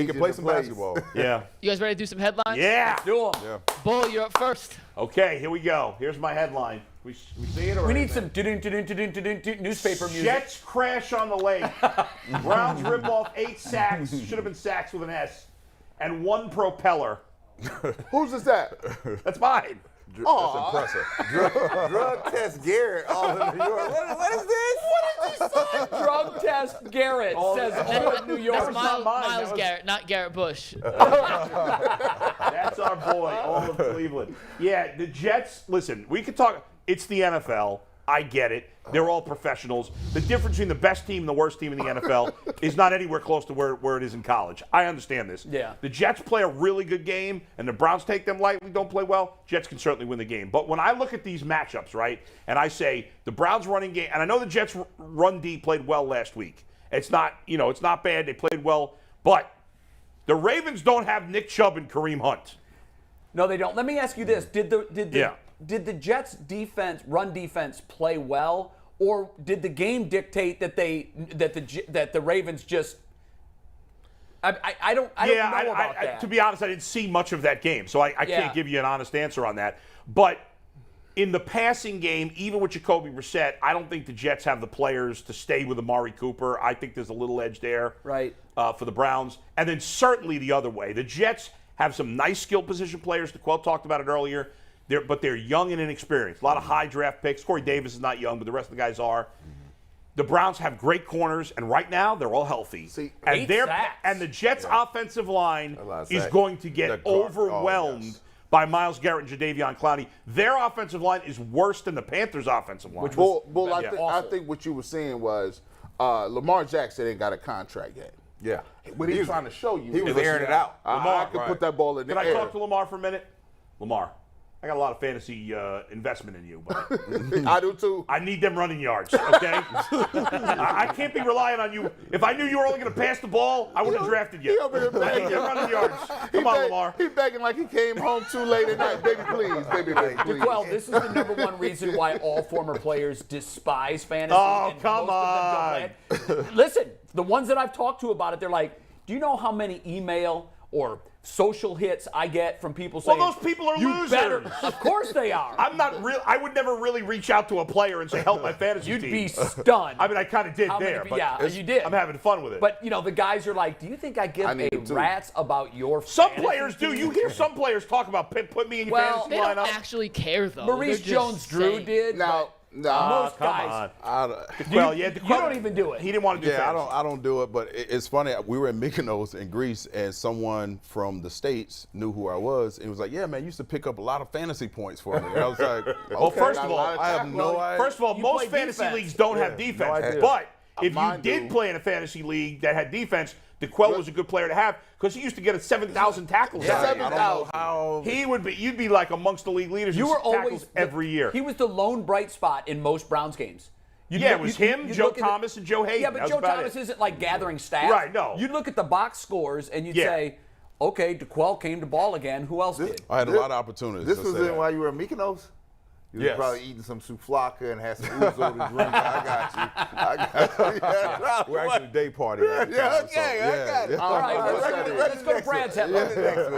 He can play some basketball. Yeah. You guys ready to do some headlines? Yeah. Do 'em. Yeah. Bull, you're up first. Okay, here we go. Here's my headline. We see it or We need anything? some newspaper music. Jets crash on the lake. Browns rip off 8 sacks. Should have been sacks with an S. And 1 propeller. Who's this at? That's mine. That's impressive. Drug test Garrett all in New York. What is this? What is this? Drug test Garrett says all in New York. That's not mine. Myles That was- Garrett, not Garrett Bush. That's our boy, all of Cleveland. Yeah, the Jets, listen, we could talk. It's the NFL. I get it. They're all professionals. The difference between the best team and the worst team in the NFL is not anywhere close to where it is in college. I understand this. Yeah. The Jets play a really good game, and the Browns take them lightly, don't play well. Jets can certainly win the game. But when I look at these matchups, right, and I say the Browns running game, and I know the Jets run D played well last week. It's not, it's not bad. They played well. But the Ravens don't have Nick Chubb and Kareem Hunt. No, they don't. Let me ask you this: Did the Jets' run defense, play well, or did the game dictate that the Ravens just? I don't know about that. To be honest, I didn't see much of that game, so I can't give you an honest answer on that. But in the passing game, even with Jacoby Brissett, I don't think the Jets have the players to stay with Amari Cooper. I think there's a little edge there, Right. For the Browns, and then certainly the other way. The Jets have some nice skill position players. DeQuell talked about it earlier. But they're young and inexperienced. A lot of high draft picks. Corey Davis is not young, but the rest of the guys are. The Browns have great corners, and right now they're all healthy. And the Jets' offensive line is going to get overwhelmed by Myles Garrett and Jadeveon Clowney. Their offensive line is worse than the Panthers' offensive line. Bull, I think what you were saying was Lamar Jackson ain't got a contract yet. Yeah. What he's trying to show you. He was airing it out. I could put that ball in the Can air. I talk to Lamar for a minute? Lamar, I got a lot of fantasy investment in you, but I do too. I need them running yards, okay? I can't be relying on you. If I knew you were only going to pass the ball, I wouldn't have drafted you. He over here I need them running yards. Come on, Lamar. He begging like he came home too late at night. Baby, please. Baby, please. Well, this is the #1 reason why all former players despise fantasy. Oh, and come most of them don't play it. Listen, the ones that I've talked to about it, they're like, do you know how many email or social hits I get from people saying, Well, those people are you losers. better. Of course they are. I'm not real. I would never really reach out to a player and say, help my fantasy You'd team. be stunned. I mean, I kind of did there. But yeah, you did. I'm having fun with it. But, the guys are like, do you think I give I need a them too. rat's about your some fantasy players do. team? You hear some players talk about put me in your Well, fantasy They don't lineup. actually care, though. Maurice They're just Jones-Drew saying. did. Now, most come guys. on. Well, You don't even do it. He didn't want to do Yeah, fantasy. I don't do it, but it's funny. We were in Mykonos in Greece, and someone from the States knew who I was, and was like, "Yeah, man, you used to pick up a lot of fantasy points for me." And I was like, Well, first of all, I have no idea. First of all, You most play fantasy defense. leagues don't have no defense. idea. But if you Mine did do. play in a fantasy league that had defense, DeQuell was a good player to have because he used to get a 7,000 tackles. Yeah, every I year. don't know how. You'd be like amongst the league leaders. You in were tackles always every year. He was the lone bright spot in most Browns games. It was him, Joe Thomas, and Joe Hayden. Yeah, but That was Joe about Thomas it. isn't like gathering stats. Right, no. You'd look at the box scores and you'd Yeah. say, okay, DeQuell came to ball again. Who else did? I had a lot of opportunities. This to was say in that. while you were in Mykonos? You Yes. was probably eating some souflaka and had some ouzo to drink. I got you. Yeah, We're actually day party. Yeah, okay, I got it. All right, All right, let's go to Brad's headline.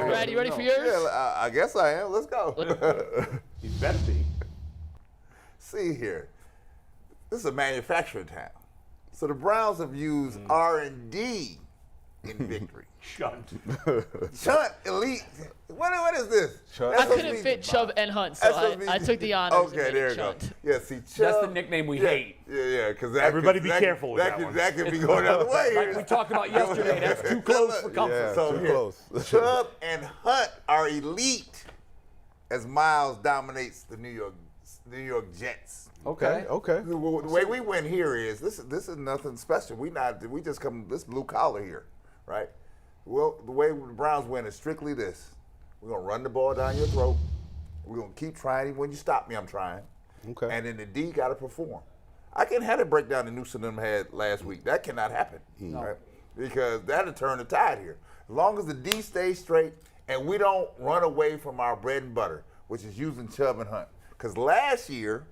Brad, you ready for yours? Yeah, I guess I am. Let's go. You better be. See here. This is a manufacturing town. So the Browns have used R&D in victory. Shunt. Chunt Elite. What is this? Chunt. I couldn't fit Chubb and Hunt, so I took the honors. and Okay, made there it you go. Chunt. Yeah, see, Chubb. That's the nickname we hate. Yeah, because Everybody be careful with that one. That could be going the other way. Like we talked about yesterday, that's too close for comfort. Yeah, So too here, close. Chubb and Hunt are elite as Myles dominates the New York Jets. Okay. The way we win here is this is nothing special. We just come this blue collar here, right? Well, the way the Browns win is strictly this. We're gonna run the ball down your throat. We're gonna keep trying. Even when you stop me, I'm trying. Okay. And then the D gotta perform. I can't have it break down the Newsom them had last week. That cannot happen. Right? Because that'll turn the tide here. As long as the D stays straight and we don't run away from our bread and butter, which is using Chubb and Hunt. Because last year,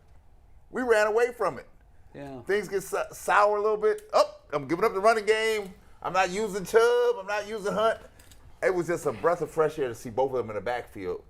we ran away from it. Yeah. Things get sour a little bit. Oh, I'm giving up the running game. I'm not using Chubb. I'm not using Hunt. It was just a breath of fresh air to see both of them in the backfield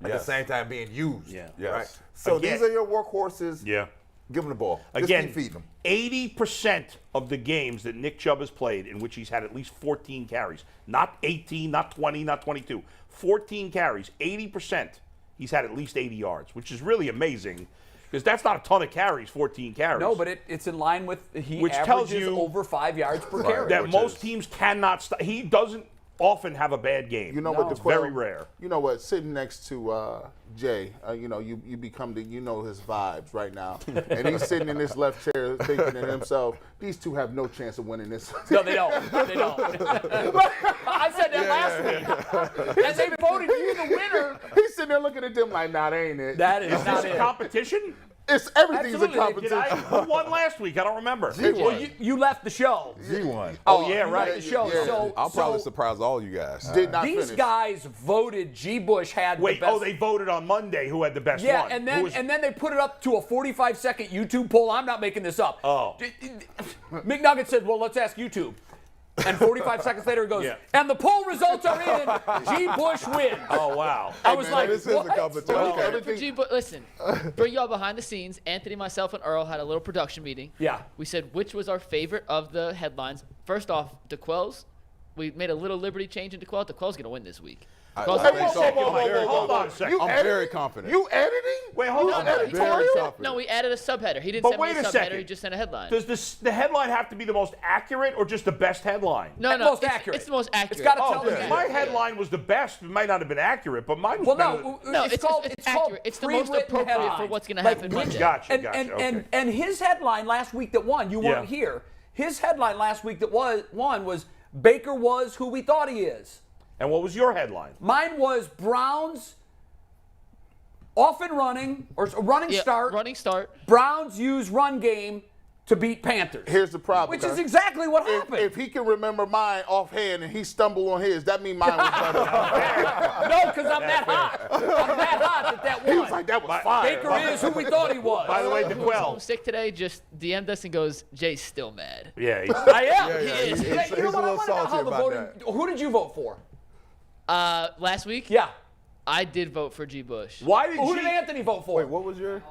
at the same time being used. Yeah. Right? So these are your workhorses. Yeah. Give them the ball. Again, just keep feeding them. 80% of the games that Nick Chubb has played in which he's had at least 14 carries, not 18, not 20, not 22, 14 carries, 80%, he's had at least 80 yards, which is really amazing because that's not a ton of carries, 14 carries. No, but it's in line with Which averages tells you over 5 yards per carry. that most teams cannot stop. He doesn't often have a bad game. You know what? It's very rare. You know what? Sitting next to Jay, you become his vibes right now, and he's sitting in this left chair thinking to himself, these two have no chance of winning this. No, they don't. They don't. I said that last week. And they voted you the winner. He's sitting there looking at them like, nah, that ain't it. That is Is not this a it. competition? It's everything's Absolutely. a competition. Who won last week? I don't remember. Well, you left the show. G1. Oh, yeah, You right. left the show. Yeah. So, I'll probably surprise all you guys. Did not these finish. guys voted G. Bush had Wait, the best. oh, they voted on Monday who had the best Yeah, one. and Who then was- they put it up to a 45-second YouTube poll. I'm not making this up. Oh. McNugget said, well, let's ask YouTube. And 45 seconds later it goes, Yeah. and the poll results are in. G. Bush wins. Oh, wow. I was man, like, this is what? a competition. Well, Okay. for G, but listen, for y'all behind the scenes, Anthony, myself, and Earl had a little production meeting. Yeah. We said which was our favorite of the headlines. First off, DeQuell's. We made a little Liberty change in DeQuell. DeQuell's going to win this week. DeQuell's I gonna think win. so. Hold on a second. I'm very confident. You editing? Wait, hold on. No, he Very told us- confident. no, we added a subheader. He didn't But send me wait a a subheader. second. He just sent a headline. Does the headline have to be the most accurate or just the best headline? No, Most it's, accurate. It's the most accurate. It's got to Oh, tell the because truth. my headline was the best. It might not have been accurate, but mine was Well, better. no, No, it's called accurate. It's the most pre-written appropriate for headlines. what's going to Like, happen Monday. Gotcha, And, gotcha. and, Okay. and his headline last week that won, you weren't Yeah. here. His headline last week that won was Baker was who we thought he is. And what was your headline? Mine was Browns off and running, or running Yeah, start. running start. Browns use run game to beat Panthers. Here's the problem. Which is exactly what happened. If he can remember mine offhand and he stumbled on his, that means mine was better. No, because I'm that hot. I'm that hot that He won. was like, that was fire. Baker is who we thought he was. By the way, Who's DeQuell. sick today just DM'd us and goes, Jay's still mad. Yeah, he's, I am. Yeah, He is. he's You know a what? I little want to know salty how the about voting. that. Who did you vote for? Last week, Yeah. I did vote for G. Bush. why did Who G? did Anthony vote for? Wait, what was your?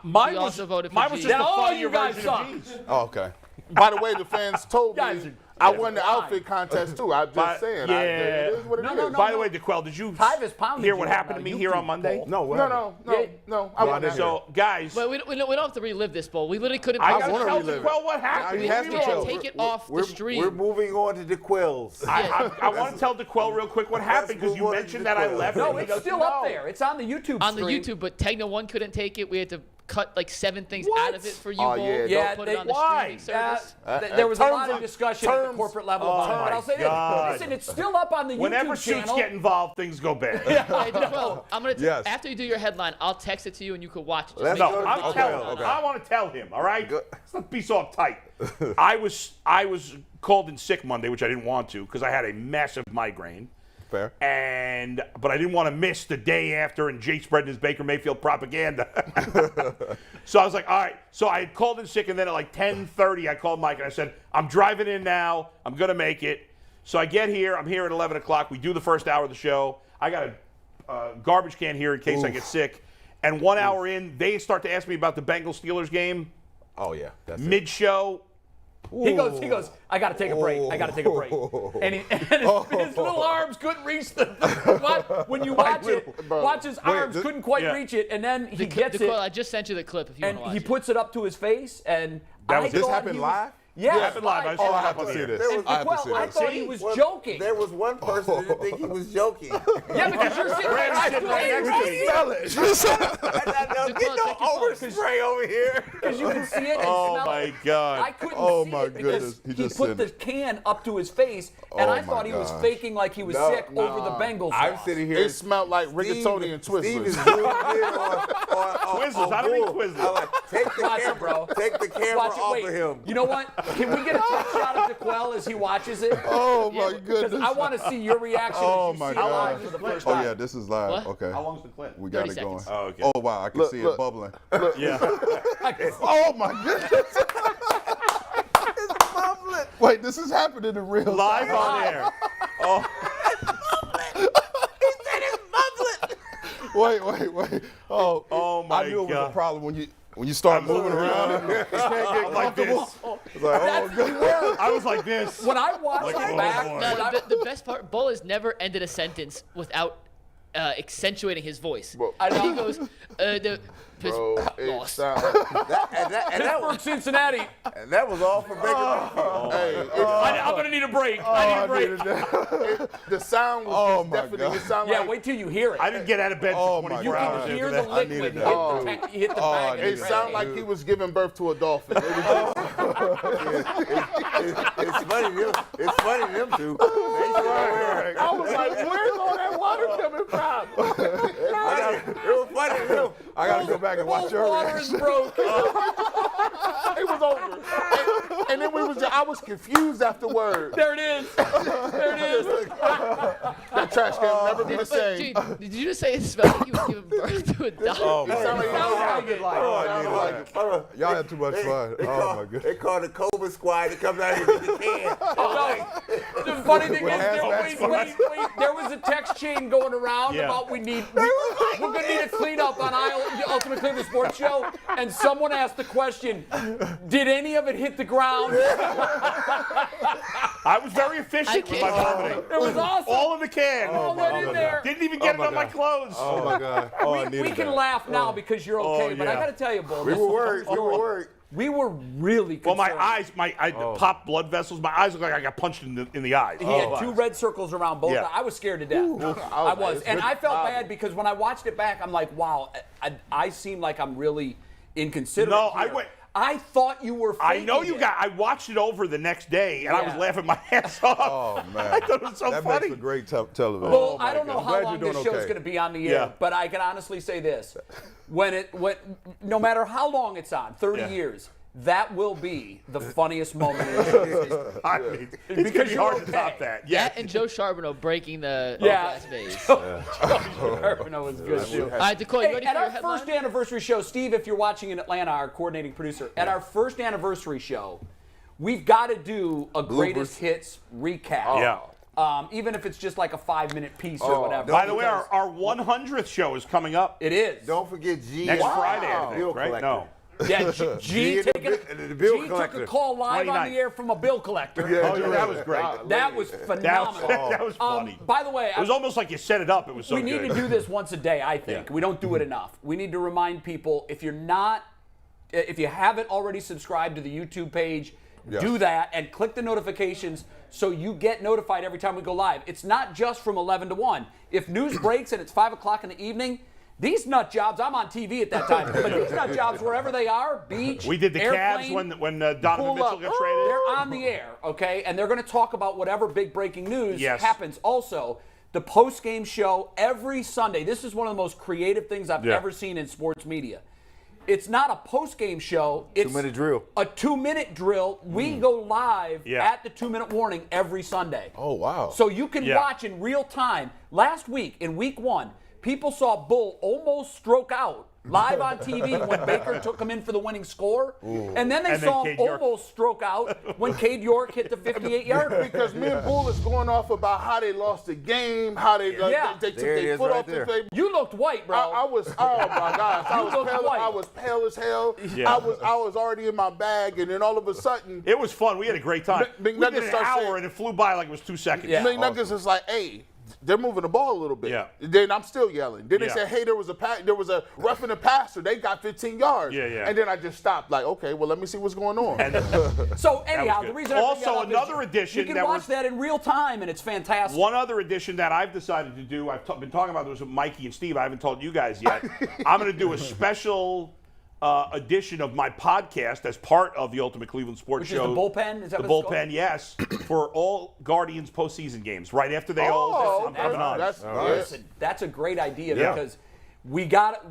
Mine He was also voted for mine was G. just a Now, all funnier you guys version suck. of G's. Oh, okay. By the way, the fans told Guys me are- I won the outfit contest too. I'm just saying. Yeah. It is what it is. No, By the way, DeQuell, did you Tyvis Powell hear did what you happened to on me a here on YouTube Monday? poll? No, what No. I No, I won didn't that. So, guys, But we don't have to relive this, bowl. We literally couldn't. I got wanna to tell relive it. DeQuell what happened. He has we to can't tell. take it off the stream. We're moving on to the Quills. I want to tell DeQuell real quick what happened because you move on to mentioned that I DeQuell. left. No, and he it's doesn't still up know. there. It's on the YouTube on the stream. YouTube, but Tegna 1 couldn't take it. We had to cut like 7 things What? out of it for you, Oh, Bull. yeah, Don't Yeah, put they- it on the why? streaming service. There was a terms lot of of- discussion at the terms- corporate level about it. But I'll say God. this. Listen, it's still up on the Whenever YouTube suits channel. get involved, things go bad. Hey, well, I'm gonna Yes. after you do your headline, I'll text it to you and you can watch it. Just Let's make go sure to- it's I'm on telling there. him. I want to tell him. All right. Good. Let's not be so uptight. I was called in sick Monday, which I didn't want to because I had a massive migraine. Fair. But I didn't want to miss the day after and Jay spreading his Baker Mayfield propaganda. So I was like, all right. So I had called in sick, and then at like 10:30, I called Mike and I said, I'm driving in now. I'm gonna make it. So I get here. I'm here at 11 o'clock. We do the first hour of the show. I got a garbage can here in case I get sick. And 1 hour in, they start to ask me about the Bengals-Steelers game. Oh yeah. That's it. Mid-show. He goes, I got to take a break. I got to take a break. And, his little arms couldn't reach the when you watch it. Watch his arms couldn't quite Yeah. reach it, and then he gets DeQuell, it, I just sent you the clip if you want and to watch he it. puts it up to his face, and This thought happened he was- live? Yeah, It happened live. I saw Oh, it I have happen to see here. this. There was- I have to Well, see I this. thought he was joking. There was one person that didn't think he was joking. Yeah, because you're sitting right Brandon's sitting right next to me. Smell it. Get take no your phone. overspray over here. because you can see it and Oh, smell my it. God. I couldn't Oh, see my it because goodness. He he just put said the it. can up to his face, and Oh, I thought my he was gosh. faking like he was No, sick over the Bengals I'm loss. sitting here. It smelled like rigatoni and Steve is Twizzlers. zoomed in on Twizzlers. I don't mean Bull. Twizzlers. I'm like, take the Watch it, camera, bro. take the camera Watch it. off Wait, of him. you know what? Can we get a text shot of DeQuell as he watches it? Oh my Because goodness. I want to see your reaction Oh as you my see it live God. for the first Oh time. yeah, this is live. What? Okay. How long's the clip? We got 30 it going. seconds. Oh, okay. Oh wow, I can Look, see look. it bubbling. Yeah. Oh my goodness. It's bubbling. Wait, this is happening in real Live time. on air. Oh, Wait. Oh my I knew it was God. a problem when you start moving around. And you can't get I'm like this. It's like, oh, God. I was like this. When I watched Like, it oh, back, boy. No, the best part, Bull has never ended a sentence without accentuating his voice. I know. He goes, the Bro, it lost. sounds. Pittsburgh, Cincinnati. And that was all for Baker Mayfield. Hey, I'm going to need a break. I need a break. the sound was Oh, just my deafening. God. It sounded Yeah, like wait till you hear it. I didn't get out of bed Oh, for my 24 God. hours You after hear that. the I liquid needed hit that. the, hit the Oh, bag. I and it needed you sounded ready. like he was giving birth to a dolphin. It was It's funny to them two. They should wear it. I was like, where's all that water coming from? It was funny to them. I got to go back and watch your Water is reaction. broke. It was over. And then I was confused afterward. There it is. There it is. That trash can never be the But, same. dude, did you just say it smelled like he was giving birth to a dog? Oh, It man. sounded like Y'all had too much fun. Oh, my God. They call the Cobra Squad to come down here and get the can. The funny thing With is, hazmat wait, there was a text chain going around Yeah. about we're going to need a cleanup on the Ultimate Cleveland Sports Show, and someone asked the question, did any of it hit the ground? I was very efficient with my vomiting. It was awesome. All in the can. All that in there. Didn't even get it on my clothes. Oh, my God. Oh, I needed We can that. laugh now because you're okay, but I yeah. got to tell you, Bull. We were worried. We were worried. We were really Well, concerned. my eyes, I popped blood vessels. My eyes look like I got punched in the eyes. He had 2 red circles around both. Yeah. I was scared to death. I was. And I felt bad because when I watched it back, I'm like, wow, I seem like I'm really inconsiderate. No, here. I thought you were faking I know you it. got. I watched it over the next day, and I was Yeah. laughing my ass off. Oh, man. I thought it was so that funny. makes for great television. Well, I don't know I'm how glad long you're this doing show's okay. going to be on the air, Yeah. but I can honestly say this: no matter how long it's on, 30 Yeah. years, that will be the funniest moment in the show's history. I mean, it's Because gonna be you're hard to okay. top that. Yeah. That and Joe Charbonneau breaking the Yeah. glass vase. That was good too. All right, Dakota, you Hey, ready at for our your headline? first anniversary show, Steve, if you're watching in Atlanta, our coordinating producer, at our first anniversary show, we've got to do a greatest hits recap. Yeah. Even if it's just like a 5-minute piece or whatever. By the way, because our 100th show is coming up it is. Don't forget G. next Friday, I Bill think, right? collector. No. Yeah, G G and the taking bi- the bill G collector. took a call live on 29th. the air from a bill collector. Oh, yeah, that was great. That was phenomenal. That was funny. By the way, It was almost like you set it up. It was so we good. need to do this once a day, I think. Yeah. We don't do it enough. We need to remind people, if you haven't already subscribed to the YouTube page, Yes. do that and click the notifications so you get notified every time we go live. It's not just from 11 to 1. If news breaks and it's 5 o'clock in the evening, these nut jobs, I'm on TV at that time, but these nut jobs, wherever they are, beach, We did the airplane, Cavs when Donovan pull Mitchell up. got traded. They're on the air, okay? And they're going to talk about whatever big breaking news Yes. happens. Also, the post-game show every Sunday. This is one of the most creative things I've Yeah. ever seen in sports media. It's not a post-game show. It's 2-minute drill. a 2-minute drill. We go live Yeah. at the 2-minute warning every Sunday. Oh, wow. So you can Yeah. watch in real time. Last week, in week 1, people saw Bull almost stroke out live on TV when Baker took him in for the winning score. And then they And then saw him Cade York. almost stroke out when Cade York hit the 58-yarder. Because me and Bull is going off about how they lost the game, how they Yeah. they took There it their is foot right off there. the table. You looked white, bro. I was, oh my gosh, I You was looked pale. white. I was pale as hell. Yeah. I was already in my bag, and then all of a sudden, It was fun. We had a great time. We McNuggets did an starts hour, saying- and it flew by like it was 2 seconds. Yeah. McNuggets is like, hey, they're moving the ball a little bit. Yeah. Then I'm still yelling. Then they Yeah. said, hey, there was a roughing the passer. They got 15 yards. Yeah, yeah. And then I just stopped. Like, okay, well, let me see what's going on. So anyhow, good. the reason I bring Also, that up is another edition you can that watch was- that in real time, and it's fantastic. One other addition that I've decided to do, been talking about this with Mikey and Steve. I haven't told you guys yet. I'm going to do a special edition of my podcast as part of the Ultimate Cleveland Sports Which is Show. the bullpen? Is that The what it's bullpen, yes, for all Guardians postseason games. Right after they all, I'm coming on. Listen, that's a great idea Yeah. because we got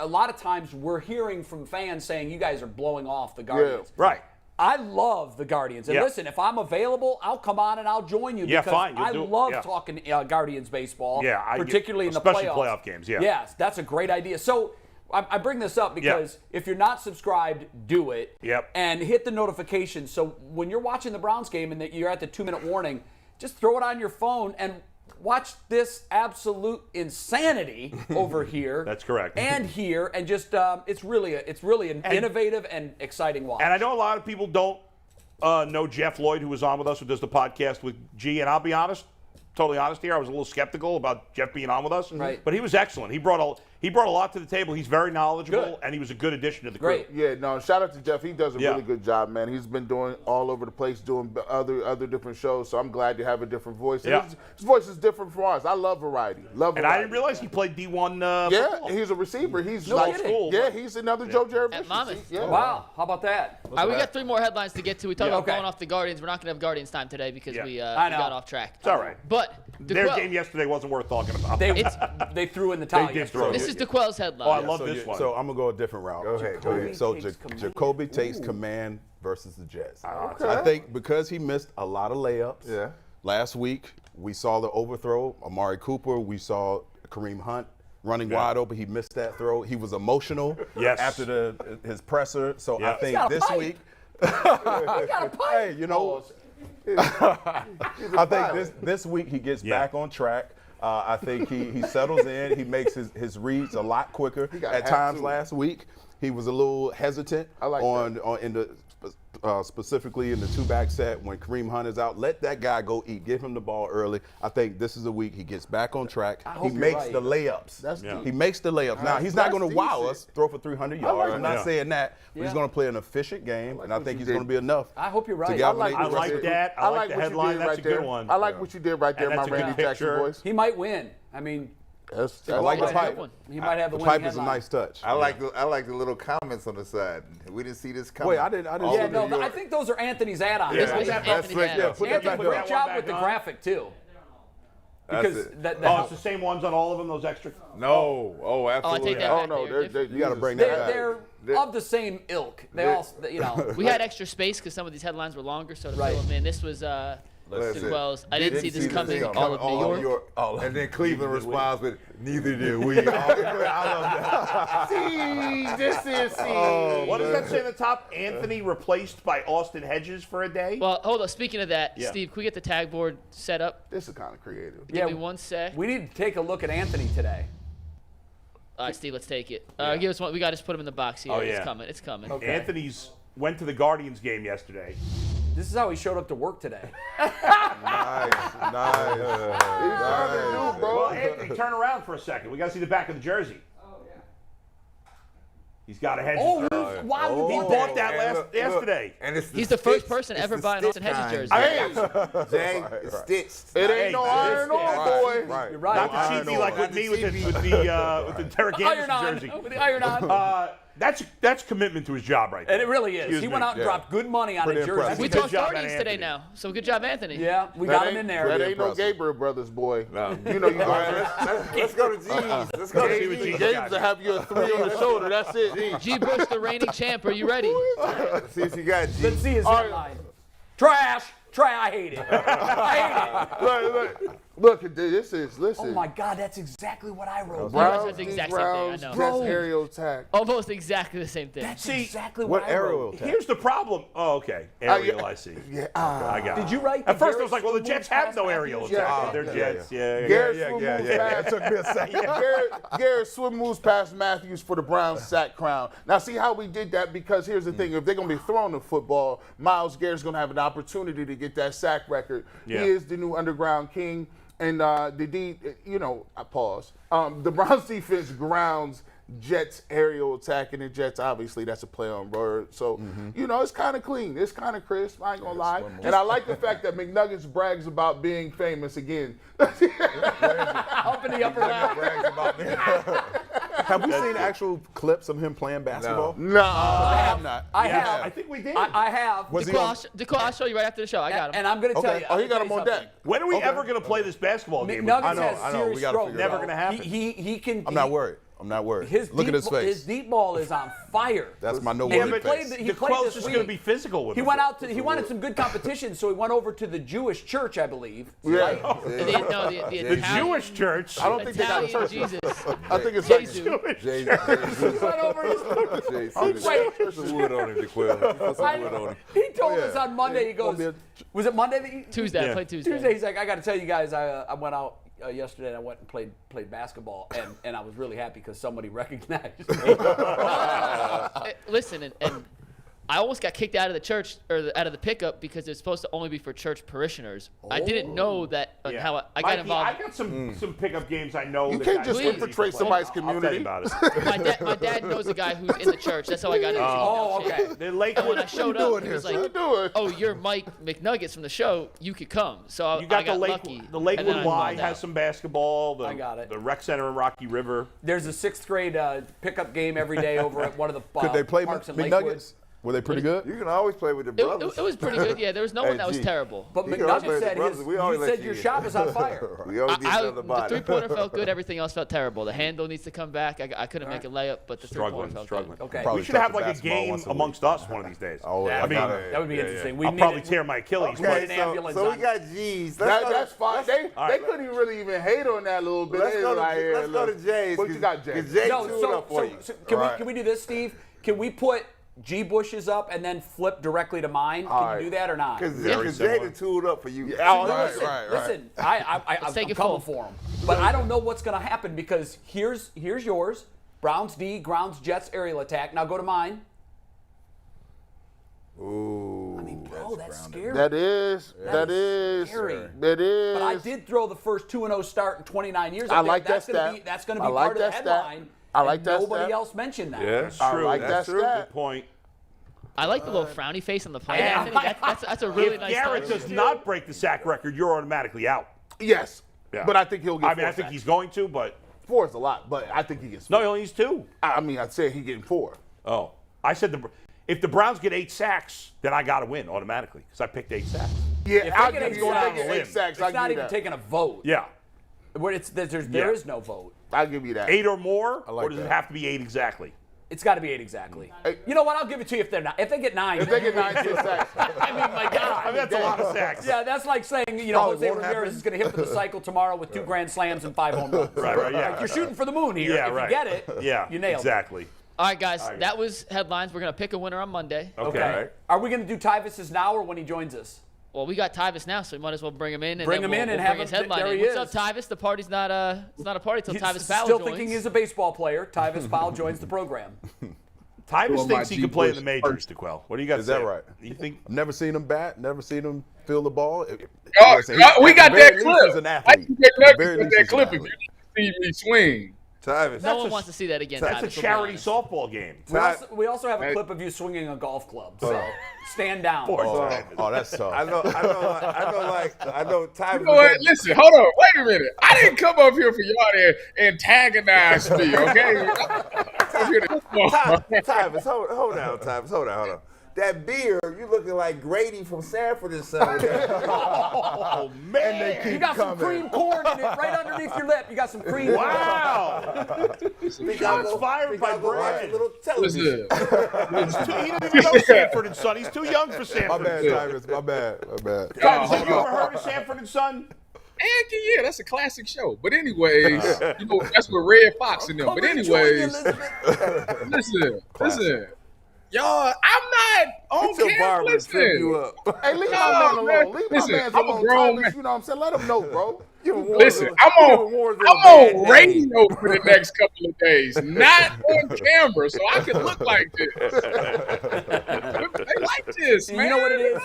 a lot of times we're hearing from fans saying you guys are blowing off the Guardians. Right. I love the Guardians. And Yeah. listen, if I'm available, I'll come on and I'll join you Yeah, because fine, you'll I do it. love Yeah. talking Guardians baseball, Yeah, particularly in the especially playoffs. playoff games, yeah. Yes, that's a great idea. So I bring this up because if you're not subscribed, do it. Yep. And hit the notifications. So when you're watching the Browns game and that you're at the 2-minute warning, just throw it on your phone and watch this absolute insanity over here. That's correct. And here, and just it's really an innovative and exciting watch. And I know a lot of people don't know Jeff Lloyd, who was on with us, who does the podcast with G. And I'll be honest, totally honest here, I was a little skeptical about Jeff being on with us. Right. But he was excellent. He brought a lot to the table. He's very knowledgeable, and he was a good addition to the crew. Great. Yeah, no, shout out to Jeff. He does a really good job, man. He's been doing all over the place, doing other different shows, so I'm glad to have a different voice. Yeah. His voice is different from ours. I love variety. And I didn't realize he played D1 football. he's a receiver. He's No like, kidding. yeah, he's another Joe Jarrett. At Monmouth. Yeah. Wow, how about that? All right, we got 3 more headlines to get to. We talked about okay. going off the Guardians. We're not going to have Guardians time today because we I know. got off track. It's all right. But Their DeQuell, game yesterday wasn't worth talking about. They threw in the towel. They did yesterday. throw. this is DeQuell's headline. I love this one. So I'm gonna go a different route. Go ahead. So takes command. Jacoby takes command versus the Jets. Okay. I think because he missed a lot of layups. Yeah. Last week we saw the overthrow. Amari Cooper. We saw Kareem Hunt running wide open. He missed that throw. He was emotional after his presser. So I think got a this pipe. week. got a pipe. Hey, you know. I think this week he gets back on track. I think he settles in. He makes his reads a lot quicker. At times last week, he was a little hesitant specifically in the 2-back set when Kareem Hunt is out. Let that guy go eat. Give him the ball early. I think this is a week he gets back on track. He makes the layups. He makes the layups. Now, he's not going to wow us, throw for 300 yards. I'm not saying that. But he's going to play an efficient game, and I think he's going to be enough. I hope you're right. I like that. I like the headline. That's a good one. I like what you did right there, And my that's a good Randy Jackson picture. voice. He might win. I mean, I like the That's a good pipe. one. he might have the The winning pipe is a headline. nice touch. I like the little comments on the side. We didn't see this coming. Wait, I didn't Yeah, see no, the- I think those are Anthony's add-ons. This Yeah. was That's Anthony right, Adams. put that Anthony, back great up. job Back with the on. graphic too. That's Because it. that Oh, it's the same ones on all of them, those extra? No. Oh, Oh, I absolutely. take that Oh back. no, They're different. You got to bring that back. they're of the same ilk. They all, you know. We had extra space because some of these headlines were longer, so to Right. fill them in. This was That's it. DeQuell's. I didn't see this coming. All of New York. And then Cleveland responds with, neither did we. See, this is What does that say at the top? Anthony replaced by Austin Hedges for a day? Well, hold on. Speaking of that, Yeah. Steve, can we get the tag board set up? This is kind of creative. Give me 1 sec. We need to take a look at Anthony today. All right, Steve, let's take it. Give us one. We got to just put him in the box here. Oh, It's yeah. coming. It's coming. Anthony's went to the Guardians game yesterday. This is how he showed up to work today. Nice. Well, Anthony, turn around for a second. We got to see the back of the jersey. He's got a Hedges. Wow, you He bought bought that. that yesterday. And it's He's the first stitched- person to it's ever the buy an Austin stitched Hedges kind. jersey. Jay, it's stitched. It ain't no iron on, boy. Right. You're right. Not the cheapy like with me with the Derek Iron Anderson on. jersey. With the iron on. That's commitment to his job right there. And it really is. Excuse He me. went out and dropped good money on Pretty a jersey. impressive. We Good talked job, Guardians today Anthony. now, so good job, Anthony. Yeah, we That got him ain't- in That there. ain't no impressive. Gabriel Brothers, boy. No. You know you All right, got let's go to G's. Let's go to see what G's. G's Games to have you a 3 on the shoulder. That's it. G. Bush, the reigning champ. Are you ready? See if you got G. Let's see his headline. Trash. I hate it. I hate it. Look, this is, listen. Oh my God, that's exactly what I wrote. Browns Browns, had the these exact same thing, I Browns, know. Jets Bro. aerial attack. Almost exactly the same thing. That's See, exactly What what I aerial wrote. attack? Here's the problem. Oh, okay. Aerial, I see. Yeah, I got it. Did you write? At the first, I was like, well, the Garrett Jets have no Smooth aerial pass? attack. They're yeah, Jets. Yeah. Garrett Yeah. moves It past. took me a second. Garrett swim moves past Matthews for the Browns sack crown. Now, see how we did that? Because here's the thing: if they're going to be throwing the football, Myles Garrett's going to have an opportunity to get that sack record. Yeah. He is the new underground king. And I pause. The Browns defense grounds Jets aerial attack, and the Jets, obviously, that's a play on word. So, it's kind of clean. It's kind of crisp. I ain't going to lie. And I like the fact that McNuggets brags about being famous again. Up in the upper left. Brags about me. Have we seen actual clips of him playing basketball? Nah. I have not. I Yeah, have. I think we did. I have. Was he on? DeQuell, I'll show you right after the show. I got him. And I'm going to tell you. Oh, he got I'm him on gonna tell deck. When are we ever going to play this basketball game? McNuggets I know, has I know. serious We gotta stroke. figure it Never out. going to happen. He can. I'm not worried. I'm not worried. Look at his face. His deep ball is on fire. That's my no And worry face. he played DeQuell's this just week. going to be physical with He him. went out to. He wanted some good competition, so he went over to the Jewish church, I believe. Yeah. Right? The The Italian- Jewish church. I don't think they got a Italian church. Jesus. I think it's like Jesus. Jay, Went over his- Wait. put some wood on him, DeQuell. Put some wood on him. He told us on Monday. He goes, "Was it Monday that you?" Tuesday. I Yeah. played Tuesday. Tuesday. He's like, "I got to tell you guys, I went out yesterday and I went and played basketball, and I was really happy because somebody recognized me." Listen, and I almost got kicked out of the church or out of the pickup because it's supposed to only be for church parishioners. I didn't know that. How I got Mikey, involved. I got some pickup games I know. You that can't guys just really infiltrate play. somebody's I'll tell community. you about it. My dad knows a guy who's in the church. That's how I got into Oh, okay. The And when Lakewood. I showed up, he was What you like, doing? "Oh, you're Mike McNuggets from the show. You could come." So You I got got the lucky. Lake, the and Lakewood then I Y found has out. some basketball. The, I got it. The rec center in Rocky River. There's a 6th grade pickup game every day over at one of the Could they play parks in Lakewood. McNuggets? Were they pretty good? You can always play with the brothers. It was pretty good. Yeah, there was no one that was G. terrible. But You can always play McNuggets with the said brothers. We always you let said you your in. shot was on fire. We always need another The body. 3-pointer felt good. Everything else felt terrible. The handle needs to come back. I couldn't make a layup, but the 3-pointer felt Struggling. good. Okay. Probably We should have touch like the a basketball game once a week. amongst us one of these days. Oh, Yeah, I mean, that would be interesting. We I'll need probably it. tear my Achilles. Okay. but- an ambulance so on. we got G's. That's fine. They right. couldn't really even hate on that a little bit. Let's They go was to, like, yeah, let's go to look. Jay's. What you got, Jay? Because Jay No, tuned up for you. so can we do this, Steve? Can we put G Bushes up and then flip directly to mine? Can All you do that or not? Because Very Jay similar. done tuned up for you. Listen, I'm take it coming full. for him. But I don't know what's going to happen because here's yours. Browns D, Grounds Jets aerial attack. Now go to mine. Ooh. I mean, bro, that's scary. That is scary. That is. But I did throw the first 2-0 start in 29 years. I like that's that gonna stat. That's going to I be like part of the that stat. headline. I like and that Nobody stat. else mentioned that. Yeah, that's I true. like That's that true. stat. Good point. I like the little frowny face on the plane. Anthony. That's a really If nice Garrett touch. does not break the sack record, you're automatically out. Yes. Yeah. But I think he'll get I mean, I think he's going to, but 4 is a lot, but I think he gets 4. no, he only needs 2. I mean, I'd say he getting 4. Oh, I said if the Browns get 8 sacks, then I got to win automatically because I picked 8 sacks. Yeah, If I'll they get give 8 you sacks, 8 sacks. It's I'll not give you even that. taking a vote. Yeah, Where there is no vote. I'll give you that. 8 or more, like or does it that. have to be 8 exactly? It's got to be 8 exactly. Hey. You know what? I'll give it to you if they're not. If they get 9. If they get 9 sacks. I mean, my God. I mean, that's a lot of sacks. Yeah, that's like saying, Probably Jose won't Ramirez happen. is going to hit for the cycle tomorrow with 2 grand slams and 5 home runs. Right, yeah. Like, you're shooting for the moon here. Yeah, if right. you get it, Yeah, you nailed exactly. All right, guys, that was headlines. We're going to pick a winner on Monday. it. Okay. Are we going to do Tyvis now or when he joins us? Well, we got Tyvis now, so we might as well bring him in. And Bring then him in we'll and have bring his him- headline there in. he What's is. up, Tyvis? The party's not it's not a party till He's Tyvis Powell still joins. thinking he's a baseball player. Tyvis Powell joins the program. Tyvis Well, thinks my he can play in G the majors, DeQuell. What do you got to Is say? that right? You think? I've never seen him bat, never seen him feel the ball. We got that clip. He's an I athlete. can get At the very nothing with least, that he's an clip if you athlete. see me swing. Tyvis. No one wants to see that again. That's a Tyvis, we'll be charity honest. softball game. We also have a Hey. clip of you swinging a golf club. So stand down. Oh, that's tough. I know Tyvis. You know what? Listen, hold on. Wait a minute. I didn't come up here for y'all to antagonize me, okay? Tyvis, hold on, Tyvis, hold on. That beard, you looking like Grady from Sanford and Son. Oh man! You got some cream corn in it right underneath your lip. You got some cream. Wow! Shots fired by Brad. A little television. Listen. He didn't even know Sanford and Son. He's too young for My Sanford. bad, and Son. Tyrus. My bad. Tyvis, have you ever heard of Sanford and Son? Heck yeah, that's a classic show. But anyways, that's with Red Fox in them. But anyways, listen. Y'all, I'm not on Get your camera. barber to trim you Listen. up. Hey, leave my No, man alone. man. Leave my Listen, man I'm a alone. grown Tyvis, man. you know what I'm saying? Let him know, bro. Listen, I'm on radio for the next couple of days, not on camera, so I can look like this. They like this, man. You know what it is?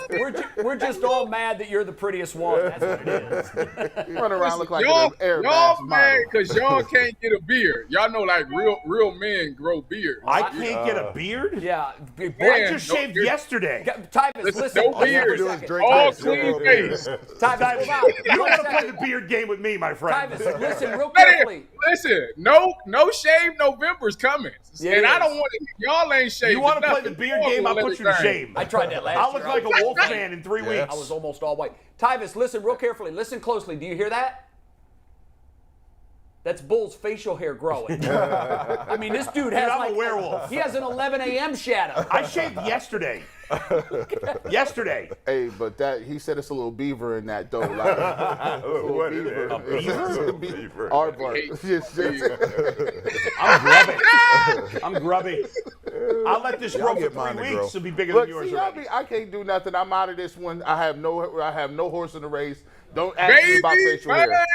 We're just all mad that you're the prettiest one. That's what it is. Run around look like y'all, an Air y'all Max mad model. because y'all can't get a beard. Y'all know, like real men grow beards. I can't get a beard? Yeah. I Man, just no shaved beard. yesterday. Tyvis, listen. No hold on for a beard, second. all clean face. Tyvis, hold on. You don't want to play the beard game with me, my friend. Tyvis, listen real carefully. Listen, no shave November's coming, Yeah, and it I is. don't want to. Y'all ain't shaved. You want to play nothing. the beard game? I'll put you to shame. I tried that last I'll year. look like a wolf man in 3 weeks. I was almost all white. Tyvis, listen real carefully. Listen closely. Do you hear that? That's Bull's facial hair growing. I mean, this dude has I'm like a werewolf. He has an 11 a.m. shadow. I shaved yesterday. Yesterday. Hey, but that he said it's a little beaver in that though. Like, What is it? A beaver? Aardvark. I'm grubby. I'll let this grow for get mine 3 to weeks. grow. It'll be bigger Look, than yours see, already. I can't do nothing. I'm out of this one. I have no horse in the race. Don't ask me about facial hair.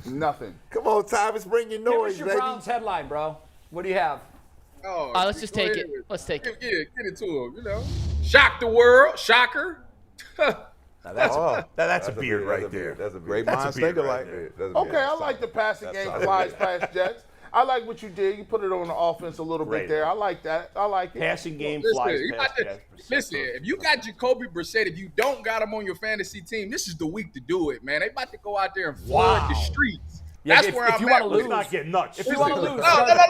Nothing. Come on, Tyvis, bring your Give us noise, your baby. Browns headline, bro. What do you have? Oh, let's just go take ahead. it. Let's take it. Get it to him, you know. Shock the world. Shocker. That's a beard right there. That's a beard. Great That's a minds beard think right alike. there. That's a Okay, beard. I like the passing game flies past Jets. I like what you did. You put it on the offense a little Great. bit there. I like that. I like it. Passing game Listen, flies you past got Jets. listen, if you got Jacoby Brissett, if you don't got him on your fantasy team, this is the week to do it, man. They about to go out there and flood the streets. Yeah, That's if- where if I'm you at wanna with lose- it. Let's not get nuts. If you want to lose, No,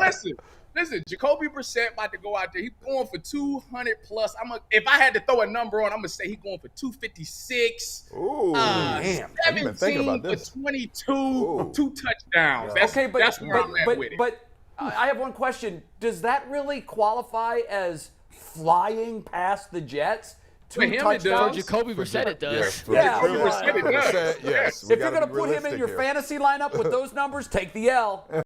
listen. Jacoby Brissett about to go out there. He's going for 200 plus. If I had to throw a number on, I'm gonna say he's going for 256. Ooh, damn. I didn't even think 17 about for this. 22, Ooh. 2 touchdowns. That's okay, but that's where I'm at with it. But I have one question. Does that really qualify as flying past the Jets? For him, it For does. Jacoby Brissett, it does. Yeah. Jacoby Brissett, it does. Yes. we If you're gotta going to be put him in realistic your here. fantasy lineup with those numbers, take the L.